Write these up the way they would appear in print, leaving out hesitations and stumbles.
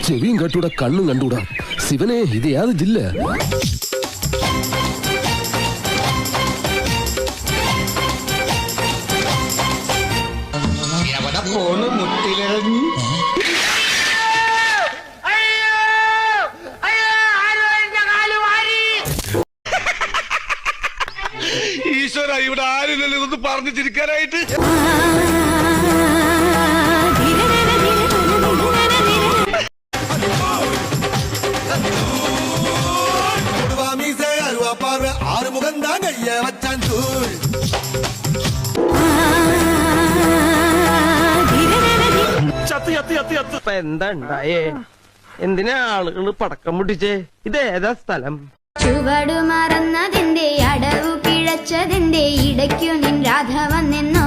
ചെവിയും കട്ടൂടാ കണ്ണും കണ്ടൂടാ. ശിവനെ ഇത് യാത് ജില്ല? മുട്ടിലിറങ്ങി ഈശ്വര, ഇവിടെ ആരില്ലല്ലോ ഇതൊന്ന് പറഞ്ഞു ചിരിക്കാനായിട്ട്. എന്താ ഉണ്ടായേ? എന്തിനാ ആളുകൾ പടക്കം പൊട്ടിച്ചേ? ഇതേതാ സ്ഥലം? ചുവടു മറന്നതിന്റെ അടവു പിഴച്ചതിന്റെ ഇടയ്ക്കു നിൻ രാധ വന്നെന്നോ.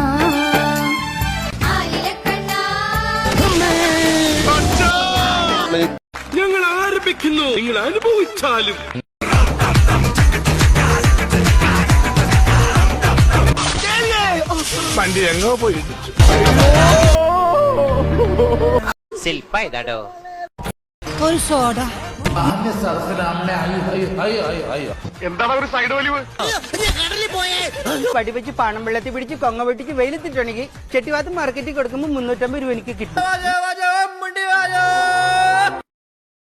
ഞങ്ങൾ ആരംഭിക്കുന്നു, നിങ്ങൾ അനുഭവിച്ചാലും. വണ്ടി എങ്ങോ പോയി. ശില്പ ഇതാടോ. ഒരു സോഡ. എന്താണ് ഒരു സൈഡ് വലിവ്? പടി വെച്ച് പണം വെള്ളത്തിൽ പിടിച്ച് കൊങ്ങ വെട്ടിച്ച് വെയിലെത്തിട്ടുണ്ടെങ്കിൽ ചെട്ടിവാത്ത് മാർക്കറ്റിൽ കൊടുക്കുമ്പോൾ 350 രൂപ എനിക്ക് കിട്ടും.